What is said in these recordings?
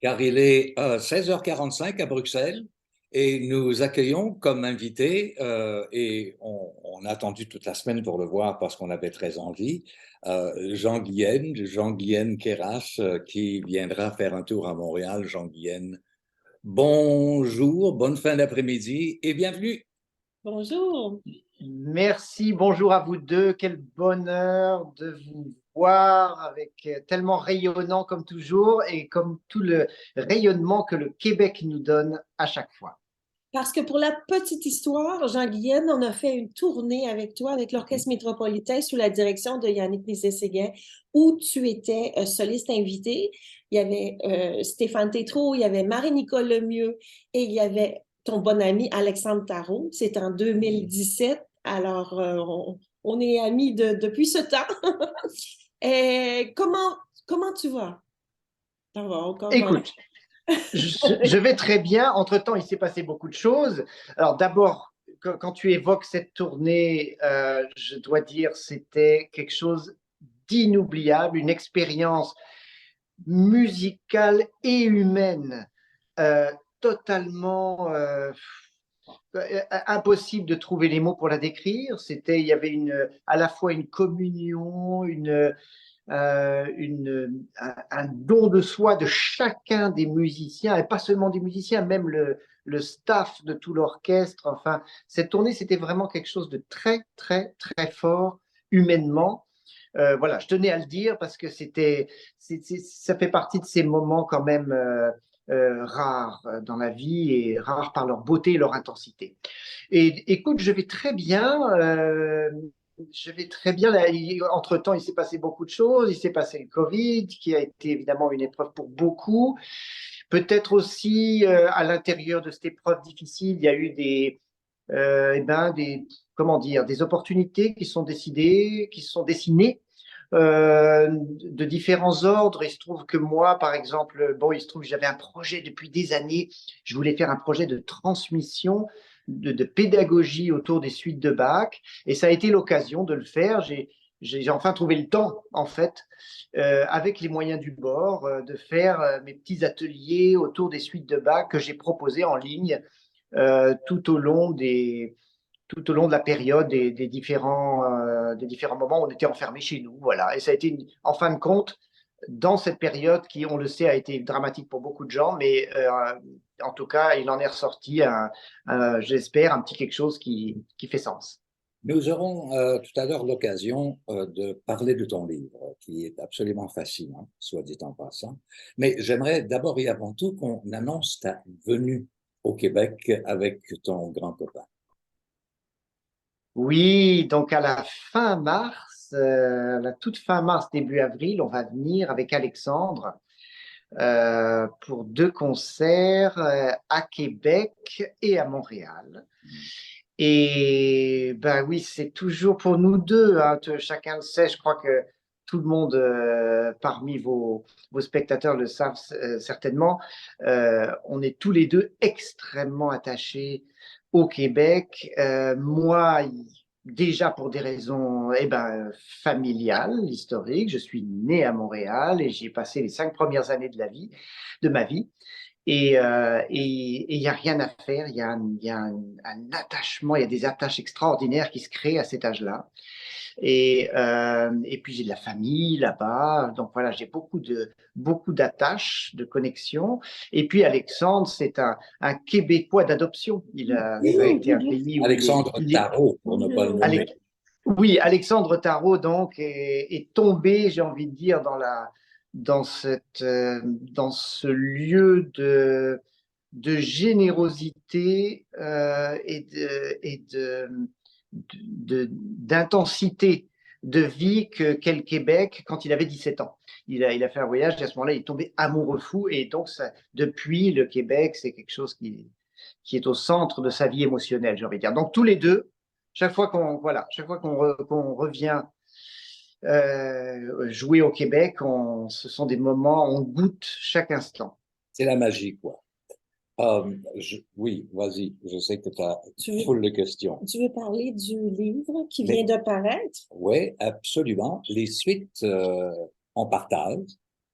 car il est 16h45 à Bruxelles et nous accueillons comme invité, et on a attendu toute la semaine pour le voir parce qu'on avait très envie, Jean-Guyen Queyras, qui viendra faire un tour à Montréal. Jean-Guyen, bonjour, bonne fin d'après-midi et bienvenue. Bonjour. Merci, bonjour à vous deux. Quel bonheur de vous voir avec tellement rayonnant comme toujours et comme tout le rayonnement que le Québec nous donne à chaque fois. Parce que pour la petite histoire, Jean-Guyen, on a fait une tournée avec toi, avec l'Orchestre métropolitain sous la direction de Yannick Nézet-Séguin, où tu étais soliste invité. Il y avait Stéphane Tétrault, il y avait Marie-Nicole Lemieux et il y avait ton bon ami Alexandre Tarot. C'est en 2017. Alors, on est amis depuis ce temps. Et comment tu vas? Ça va encore. Écoute, je vais très bien. Entre-temps, il s'est passé beaucoup de choses. Alors d'abord, quand tu évoques cette tournée, je dois dire c'était quelque chose d'inoubliable, une expérience musicale et humaine euh, totalement impossible de trouver les mots pour la décrire. Il y avait à la fois une communion, un don de soi de chacun des musiciens, et pas seulement des musiciens, même le staff de tout l'orchestre. Enfin, cette tournée, c'était vraiment quelque chose de très, très, très fort humainement. Voilà, je tenais à le dire parce que ça fait partie de ces moments quand même rares dans la vie et rares par leur beauté et leur intensité. Et écoute, je vais très bien. Je vais très bien. Là, entre-temps, il s'est passé beaucoup de choses. Il s'est passé le Covid, qui a été évidemment une épreuve pour beaucoup. Peut-être aussi, à l'intérieur de cette épreuve difficile, il y a eu comment dire, des opportunités qui sont décidées, qui sont dessinées de différents ordres. Il se trouve que moi, par exemple, bon, il se trouve que j'avais un projet depuis des années. Je voulais faire un projet de transmission, de pédagogie autour des suites de Bach, et ça a été l'occasion de le faire. J'ai enfin trouvé le temps, en fait, avec les moyens du bord, de faire mes petits ateliers autour des suites de Bach que j'ai proposés en ligne tout au long de la période des différents moments où on était enfermés chez nous. Voilà. Et ça a été, en fin de compte, dans cette période qui, on le sait, a été dramatique pour beaucoup de gens, mais en tout cas, il en est ressorti, j'espère, un petit quelque chose qui fait sens. Nous aurons tout à l'heure l'occasion de parler de ton livre, qui est absolument fascinant, soit dit en passant. Mais j'aimerais d'abord et avant tout qu'on annonce ta venue au Québec avec ton grand copain. Oui, donc à la fin mars, la toute fin mars, début avril, on va venir avec Alexandre pour 2 concerts à Québec et à Montréal. Et ben oui, c'est toujours pour nous deux, hein, chacun le sait, je crois que tout le monde parmi vos spectateurs le savent certainement. On est tous les deux extrêmement attachés au Québec. Moi, déjà pour des raisons familiales, historiques, je suis né à Montréal et j'y ai passé les 5 premières années de ma vie. Et il n'y a rien à faire, il y a un attachement, il y a des attaches extraordinaires qui se créent à cet âge-là. Et puis j'ai de la famille là-bas, donc voilà, j'ai beaucoup d'attaches, de connexions. Et puis Alexandre, c'est un Québécois d'adoption. Ça a été un pays où Alexandre Tarot, pour ne pas le nommer. Oui, Alexandre Tarot, donc, est tombé, j'ai envie de dire, dans ce lieu de générosité d'intensité de vie qu'est le Québec quand il avait 17 ans. Il a fait un voyage et à ce moment-là, il est tombé amoureux fou. Et donc, depuis, le Québec, c'est quelque chose qui est au centre de sa vie émotionnelle, j'ai envie de dire. Donc, tous les deux, chaque fois qu'on revient jouer au Québec, ce sont des moments, on goûte chaque instant. C'est la magie, quoi. Oui, vas-y, je sais que tu as full de questions. Tu veux parler du livre qui vient de paraître? Oui, absolument. Les suites en partage.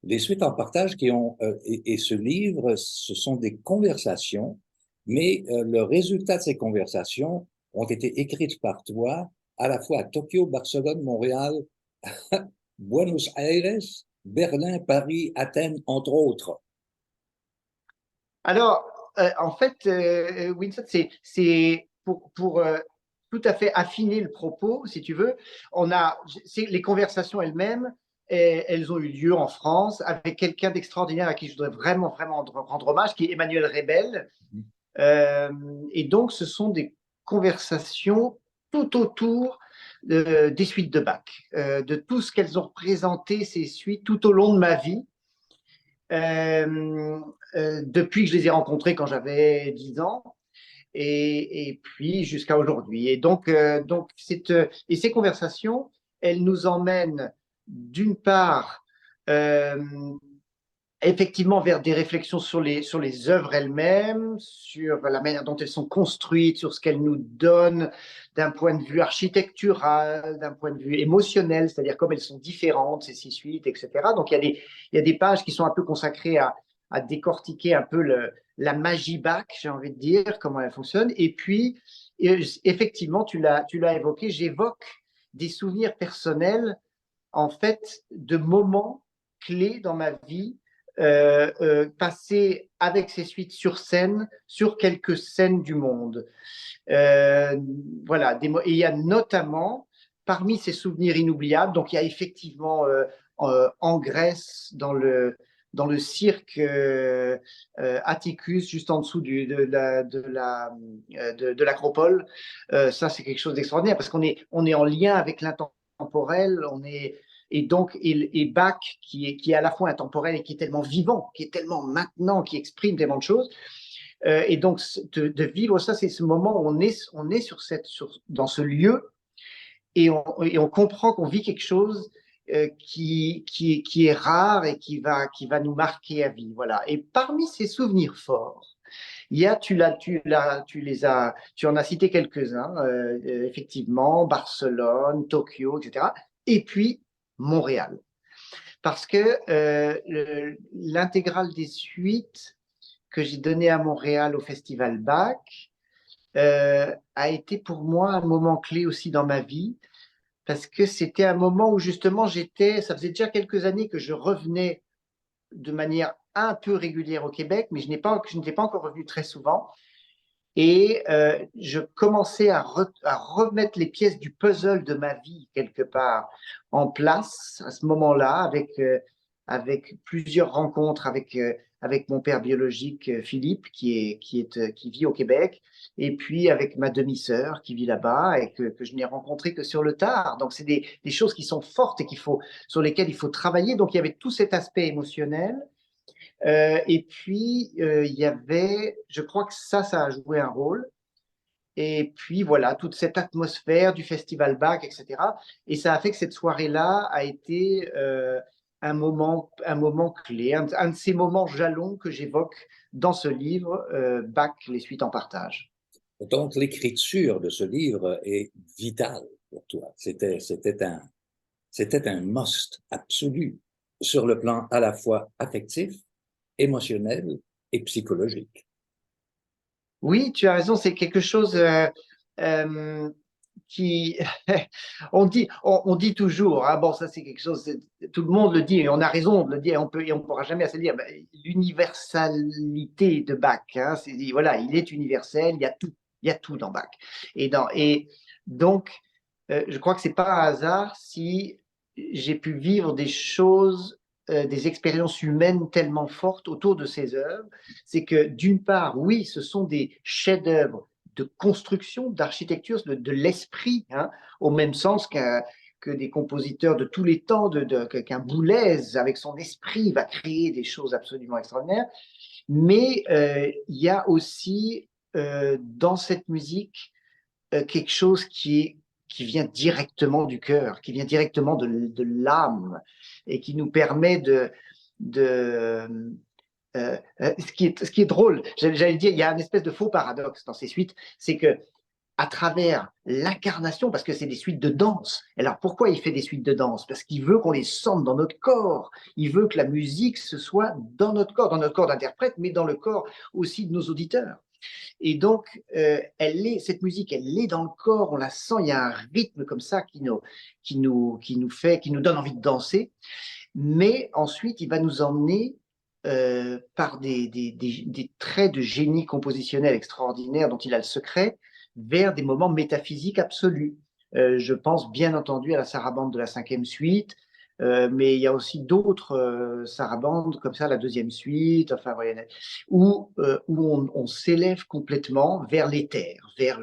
Les suites en partage et ce livre, ce sont des conversations, mais le résultat de ces conversations ont été écrites par toi à la fois à Tokyo, Barcelone, Montréal, Buenos Aires, Berlin, Paris, Athènes, entre autres. Alors, en fait, Winston, c'est pour tout à fait affiner le propos, si tu veux. Les conversations elles-mêmes, elles ont eu lieu en France avec quelqu'un d'extraordinaire à qui je voudrais vraiment, vraiment rendre hommage, qui est Emmanuel Rebel. Euh, et donc, ce sont des conversations tout autour des suites de Bach, de tout ce qu'elles ont représenté, ces suites, tout au long de ma vie. Depuis que je les ai rencontrés quand j'avais 10 ans et puis jusqu'à aujourd'hui. Et ces conversations, elles nous emmènent d'une part euh, effectivement vers des réflexions sur les œuvres elles-mêmes, sur la manière dont elles sont construites, sur ce qu'elles nous donnent d'un point de vue architectural, d'un point de vue émotionnel, c'est-à-dire comme elles sont différentes, ces six suites, etc. Donc il y a des pages qui sont un peu consacrées à décortiquer un peu la magie Bach, j'ai envie de dire, comment elle fonctionne. Et puis, effectivement, tu l'as évoqué, j'évoque des souvenirs personnels, en fait, de moments clés dans ma vie passé avec ces suites sur scène, sur quelques scènes du monde. Voilà, et il y a notamment, parmi ces souvenirs inoubliables, donc il y a effectivement en Grèce, dans le cirque Atticus, juste en dessous de l'Acropole. Ça, c'est quelque chose d'extraordinaire parce on est en lien avec l'intemporel, et donc, Bach, qui est à la fois intemporel et qui est tellement vivant, qui est tellement maintenant, qui exprime tellement de choses. Et donc, de vivre ça, c'est ce moment où on est dans ce lieu et on comprend qu'on vit quelque chose qui est rare et qui va nous marquer à vie. Voilà. Et parmi ces souvenirs forts, il y a, tu en as cité quelques-uns, effectivement, Barcelone, Tokyo, etc. Et puis, Montréal. Parce que l'intégrale des suites que j'ai données à Montréal au Festival Bach a été pour moi un moment clé aussi dans ma vie, parce que c'était un moment où justement ça faisait déjà quelques années que je revenais de manière un peu régulière au Québec, mais je n'étais pas encore revenu très souvent. Et je commençais à remettre les pièces du puzzle de ma vie quelque part en place à ce moment-là, avec plusieurs rencontres avec mon père biologique Philippe, qui vit au Québec, et puis avec ma demi-sœur qui vit là-bas et que je n'ai rencontré que sur le tard. Donc c'est des choses qui sont fortes et sur lesquelles il faut travailler. Donc il y avait tout cet aspect émotionnel. Et puis, il y avait, je crois que ça a joué un rôle. Et puis, voilà, toute cette atmosphère du Festival Bach, etc. Et ça a fait que cette soirée-là a été un moment clé, un de ces moments jalons que j'évoque dans ce livre, Bach, les suites en partage. Donc, l'écriture de ce livre est vitale pour toi. C'était un must absolu sur le plan à la fois affectif, émotionnel et psychologique. Oui, tu as raison, c'est quelque chose euh, qui on dit toujours, hein, bon, ça c'est quelque chose, tout le monde le dit et on a raison de le dire, et on pourra jamais assez le dire, l'universalité de Bach, hein, voilà, il est universel, il y a tout dans Bach. Et donc, je crois que c'est pas un hasard si j'ai pu vivre des choses, des expériences humaines tellement fortes autour de ces œuvres. C'est que d'une part, oui, ce sont des chefs-d'œuvre de construction, d'architecture, de l'esprit, hein, au même sens que des compositeurs de tous les temps, qu'un Boulez, avec son esprit, va créer des choses absolument extraordinaires. Mais il y a aussi dans cette musique quelque chose qui vient directement du cœur, qui vient directement de l'âme et qui nous permet de ce qui est drôle, j'allais dire, il y a une espèce de faux paradoxe dans ces suites, c'est que à travers l'incarnation, parce que c'est des suites de danse. Alors pourquoi il fait des suites de danse? Parce qu'il veut qu'on les sente dans notre corps. Il veut que la musique se soit dans notre corps d'interprète, mais dans le corps aussi de nos auditeurs. Et donc, cette musique, elle est dans le corps, on la sent, il y a un rythme comme ça qui nous donne envie de danser. Mais ensuite, il va nous emmener par des traits de génie compositionnel extraordinaire dont il a le secret, vers des moments métaphysiques absolus. Je pense bien entendu à la sarabande de la 5e suite, mais il y a aussi d'autres sarabandes comme ça, la 2e suite, enfin, où on s'élève complètement vers l'éther, vers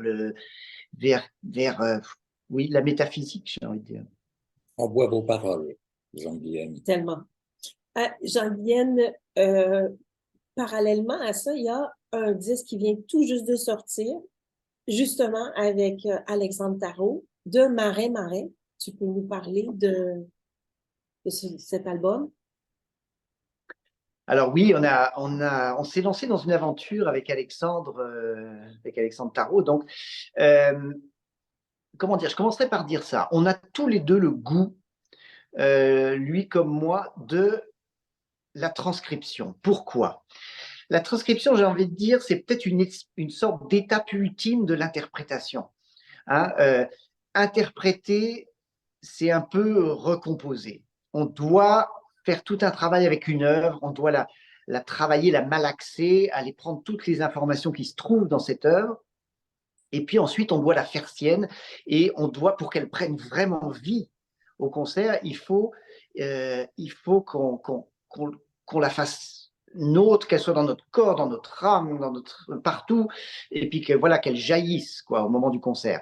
oui, la métaphysique, j'ai envie de dire. On boit vos paroles, Jean-Guilhem. Tellement. Jean-Guienne, parallèlement à ça, il y a un disque qui vient tout juste de sortir, justement avec Alexandre Tarot, de Marais Marais. Tu peux nous parler de cet album? Alors oui, on s'est lancé dans une aventure avec Alexandre Tarot. Donc, comment dire? Je commencerai par dire ça. On a tous les deux le goût, lui comme moi, de la transcription. Pourquoi? La transcription, j'ai envie de dire, c'est peut-être une sorte d'étape ultime de l'interprétation. Hein, interpréter, c'est un peu recomposer. On doit faire tout un travail avec une œuvre, on doit la travailler, la malaxer, aller prendre toutes les informations qui se trouvent dans cette œuvre, et puis ensuite on doit la faire sienne, et on doit, pour qu'elle prenne vraiment vie au concert, il faut qu'on la fasse nôtre, qu'elle soit dans notre corps, dans notre âme, partout, et puis qu'elle jaillisse quoi, au moment du concert.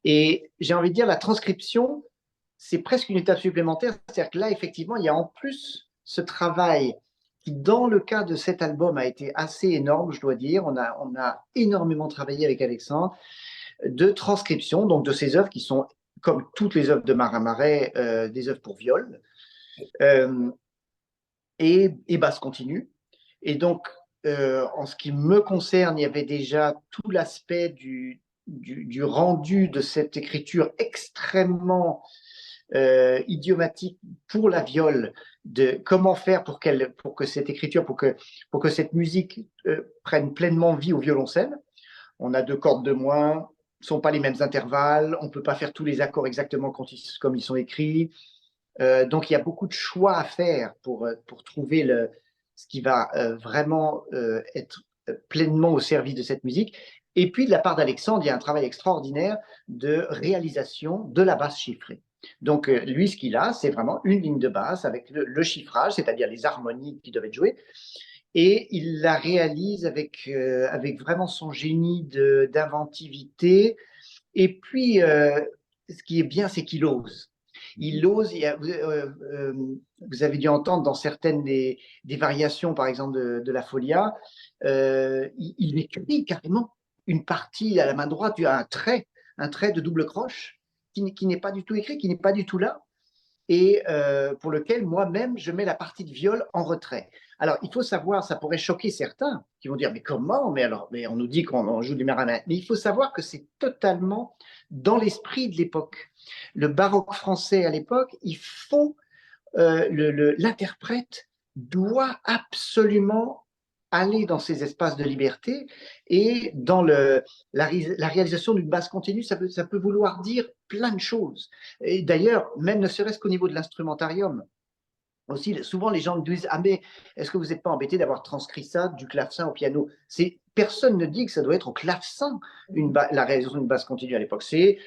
Et j'ai envie de dire, la transcription, c'est presque une étape supplémentaire. C'est-à-dire que là, effectivement, il y a en plus ce travail qui, dans le cas de cet album, a été assez énorme, je dois dire. On a énormément travaillé avec Alexandre de transcription, donc de ces œuvres qui sont, comme toutes les œuvres de Marais Marais, des œuvres pour viol et basse continue. Et donc, en ce qui me concerne, il y avait déjà tout l'aspect du rendu de cette écriture extrêmement idiomatique pour la viole, de comment faire pour que cette écriture, pour que cette musique prenne pleinement vie au violoncelle. On a 2 cordes de moins, ne sont pas les mêmes intervalles, on ne peut pas faire tous les accords exactement comme ils sont écrits. Donc il y a beaucoup de choix à faire pour trouver ce qui va vraiment être pleinement au service de cette musique. Et puis de la part d'Alexandre, il y a un travail extraordinaire de réalisation de la basse chiffrée. Donc lui, ce qu'il a, c'est vraiment une ligne de basse avec le chiffrage, c'est-à-dire les harmonies qui doivent être jouées, et il la réalise avec vraiment son génie d'inventivité. Et puis, ce qui est bien, c'est qu'il ose. Il ose, vous avez dû entendre dans certaines des variations, par exemple, de la Folia, il écrit carrément une partie à la main droite, il y a un trait de double croche qui n'est pas du tout écrit, qui n'est pas du tout là, et pour lequel moi-même, je mets la partie de viol en retrait. Alors, il faut savoir, ça pourrait choquer certains qui vont dire, mais comment? Mais on nous dit qu'on joue du marin. Mais il faut savoir que c'est totalement dans l'esprit de l'époque. Le baroque français à l'époque, l'interprète doit absolument aller dans ces espaces de liberté, et dans la réalisation d'une basse continue, ça peut vouloir dire plein de choses. Et d'ailleurs, même ne serait-ce qu'au niveau de l'instrumentarium, aussi, souvent les gens me disent, ah mais est-ce que vous n'êtes pas embêté d'avoir transcrit ça du clavecin au piano? Personne ne dit que ça doit être au clavecin, la réalisation d'une basse continue à l'époque. C'est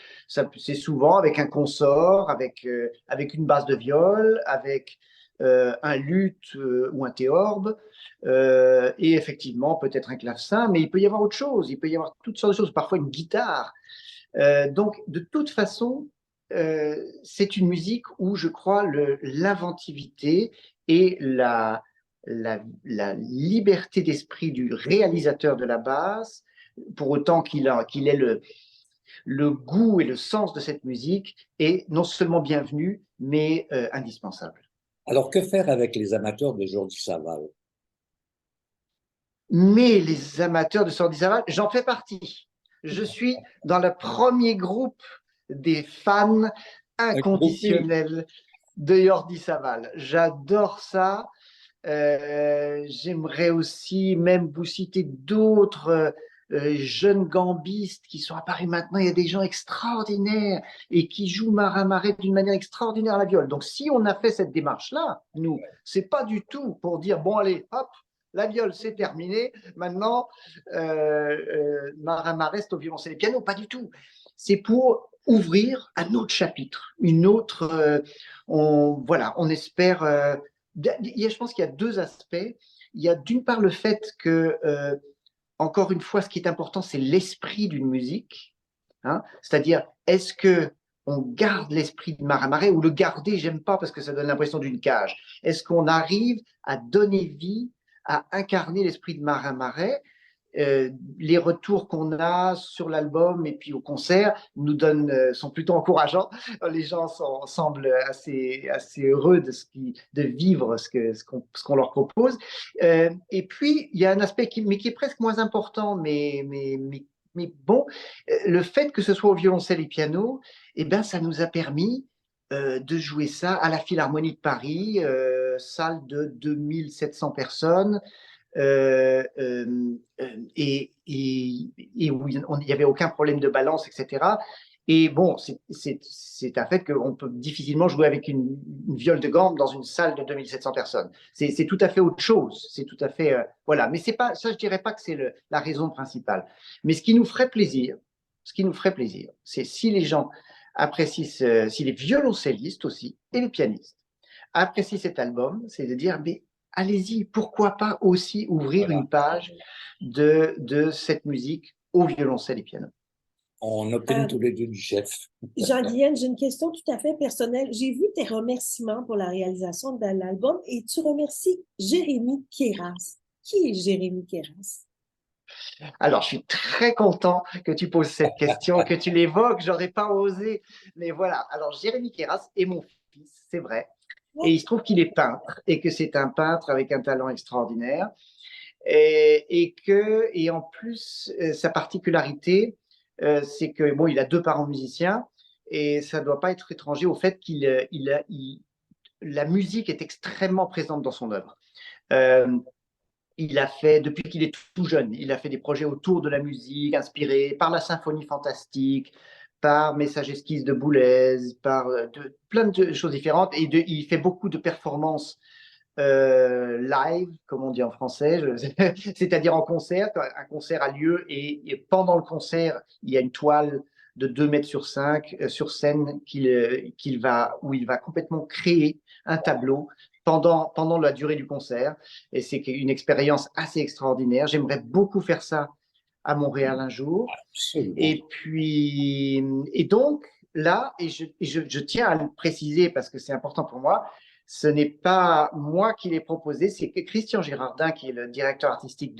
souvent avec un consort, avec une basse de viol, avec un luth ou un théorbe, et effectivement peut-être un clavecin, mais il peut y avoir autre chose, il peut y avoir toutes sortes de choses, parfois une guitare. Donc de toute façon, c'est une musique où je crois l'inventivité et la liberté d'esprit du réalisateur de la basse, pour autant qu'il ait le goût et le sens de cette musique, est non seulement bienvenu, mais indispensable. Alors, que faire avec les amateurs de Jordi Savall? Mais les amateurs de Jordi Savall, j'en fais partie. Je suis dans le premier groupe des fans Un groupie. inconditionnels de Jordi Savall. J'adore ça. J'aimerais aussi même vous citer d'autres jeunes gambistes qui sont apparus maintenant. Il y a des gens extraordinaires et qui jouent Marin Marais d'une manière extraordinaire à la viole. Donc, si on a fait cette démarche-là, nous, c'est pas du tout pour dire bon, allez, hop, la viole, c'est terminé. Maintenant, Marin Marais, c'est au violoncelle et piano. Pas du tout. C'est pour ouvrir un autre chapitre, une autre. Voilà, on espère. Je pense qu'il y a deux aspects. Il y a d'une part le fait que, encore une fois, ce qui est important, c'est l'esprit d'une musique. Hein. C'est-à-dire, est-ce que on garde l'esprit de Marin Marais ou le garder, j'aime pas parce que ça donne l'impression d'une cage. Est-ce qu'on arrive à donner vie, à incarner l'esprit de Marin Marais? Les retours qu'on a sur l'album et puis au concert nous sont plutôt encourageants. Les gens semblent assez heureux de vivre ce qu'on leur propose. Et puis, il y a un aspect qui est presque moins important, mais bon, le fait que ce soit au violoncelle et piano, eh ben, ça nous a permis de jouer ça à la Philharmonie de Paris, salle de 2700 personnes, et où il n'y avait aucun problème de balance, etc. Et bon, c'est un fait qu'on peut difficilement jouer avec une viole de gambe dans une salle de 2700 personnes. C'est tout à fait autre chose. C'est tout à fait. Voilà. Mais c'est pas, ça, je dirais pas que c'est la raison principale. Mais ce qui nous ferait plaisir, c'est si les gens apprécient, si les violoncellistes aussi et les pianistes apprécient cet album, c'est de dire, mais allez-y, pourquoi pas aussi ouvrir Voilà. une page de cette musique au violoncelle et piano. On obtient tous les deux du chef. Jean-Guyen, j'ai une question tout à fait personnelle. J'ai vu tes remerciements pour la réalisation de l'album et tu remercies Jérémy Kéras. Qui est Jérémy Kéras? Alors, je suis très content que tu poses cette question, que tu l'évoques. J'aurais pas osé, mais voilà. Alors, Jérémy Kéras est mon fils, c'est vrai. Et il se trouve qu'il est peintre et que c'est un peintre avec un talent extraordinaire. Et en plus, sa particularité, c'est que bon, il a deux parents musiciens et ça ne doit pas être étranger au fait la musique est extrêmement présente dans son œuvre. Il a fait, depuis qu'il est tout jeune, il a fait des projets autour de la musique, inspirés par la symphonie fantastique, par Message esquisse de Boulez, par plein de choses différentes. Et il fait beaucoup de performances live, comme on dit en français, c'est-à-dire en concert. Un concert a lieu et pendant le concert, il y a une toile de 2 mètres sur 5 sur scène où il va complètement créer un tableau pendant la durée du concert. Et c'est une expérience assez extraordinaire. J'aimerais beaucoup faire ça à Montréal un jour. Absolument. Et donc, là, je tiens à le préciser parce que c'est important pour moi, ce n'est pas moi qui l'ai proposé, c'est Christian Girardin, qui est le directeur artistique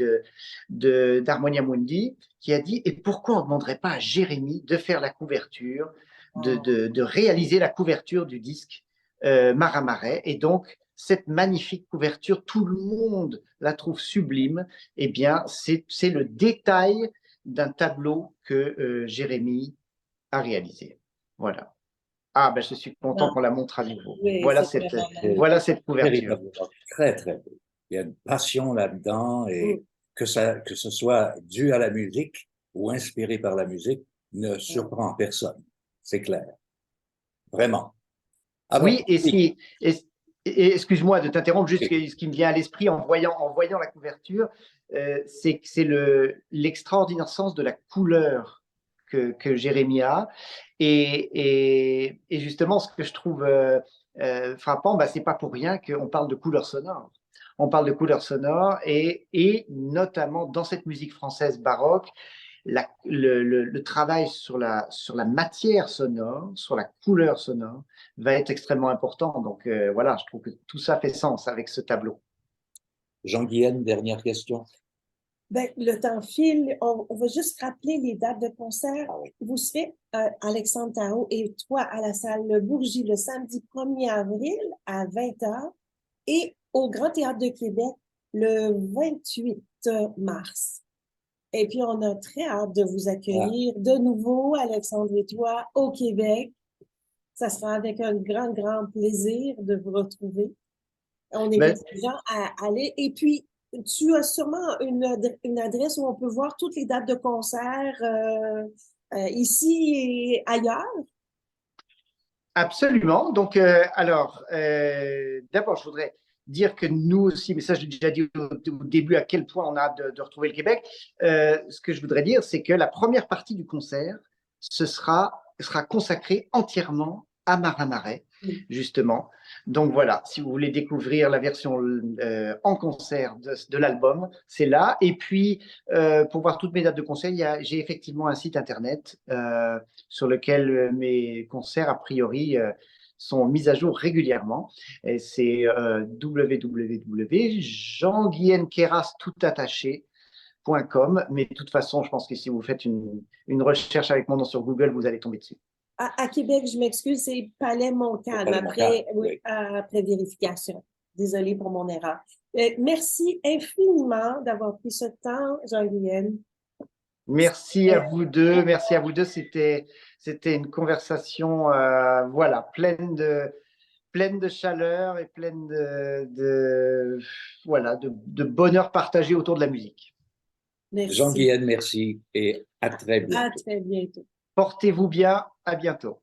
d'Harmonia Mundi, qui a dit, et pourquoi on ne demanderait pas à Jérémy de faire la couverture, de réaliser la couverture du disque Marin Marais. Et donc, cette magnifique couverture, tout le monde la trouve sublime. Eh bien, c'est le détail d'un tableau que Jérémy a réalisé. Voilà. Ah, ben je suis content qu'on la montre à nouveau. Oui, Voilà c'est voilà cette couverture. Véritablement très, très beau. Il y a une passion là-dedans et que ce soit dû à la musique ou inspiré par la musique ne surprend personne. C'est clair. Vraiment. Alors, Oui, et excuse-moi de t'interrompre, juste ce qui me vient à l'esprit en voyant la couverture, c'est que c'est l'extraordinaire sens de la couleur que Jérémy a. Et justement, ce que je trouve frappant, bah, c'est pas pour rien qu'on parle de couleurs sonores. On parle de couleurs sonores et notamment dans cette musique française baroque, le travail sur la matière sonore, sur la couleur sonore, va être extrêmement important. Donc voilà, je trouve que tout ça fait sens avec ce tableau. Jean-Guyen, dernière question. Ben, le temps file. On va juste rappeler les dates de concert. Vous serez, Alexandre Tarot et toi, à la salle Le Bourgie le samedi 1er avril à 20h et au Grand Théâtre de Québec le 28 mars. Et puis, on a très hâte de vous Ah, accueillir de nouveau, Alexandre et toi, au Québec. Ça sera avec un grand, grand plaisir de vous retrouver. On Ben, invite les gens à aller. Et puis, tu as sûrement une adresse où on peut voir toutes les dates de concert ici et ailleurs. absolument. Donc, d'abord, je voudrais dire que nous aussi, mais ça, j'ai déjà dit au début à quel point on a hâte de retrouver le Québec. Ce que je voudrais dire, c'est que la première partie du concert, sera consacrée entièrement à Marais, justement. Donc voilà, si vous voulez découvrir la version en concert de l'album, c'est là. Et puis, pour voir toutes mes dates de concert, j'ai effectivement un site internet sur lequel mes concerts, a priori, sont mis à jour régulièrement. Et c'est www.jean-guyen-keras.com. Mais de toute façon, je pense que si vous faites une recherche avec mon nom sur Google, vous allez tomber dessus. À Québec, je m'excuse, c'est Palais c'est Montcalm pas le Montcalm, après, oui, oui. après vérification. Désolée pour mon erreur. Merci infiniment d'avoir pris ce temps, Jean-Guyen. Merci à vous deux. Merci à vous deux. C'était une conversation, voilà, pleine de chaleur et pleine voilà, de bonheur partagé autour de la musique. Merci. Jean-Guyen, merci et à très À bientôt. très bientôt. Portez-vous bien. À bientôt.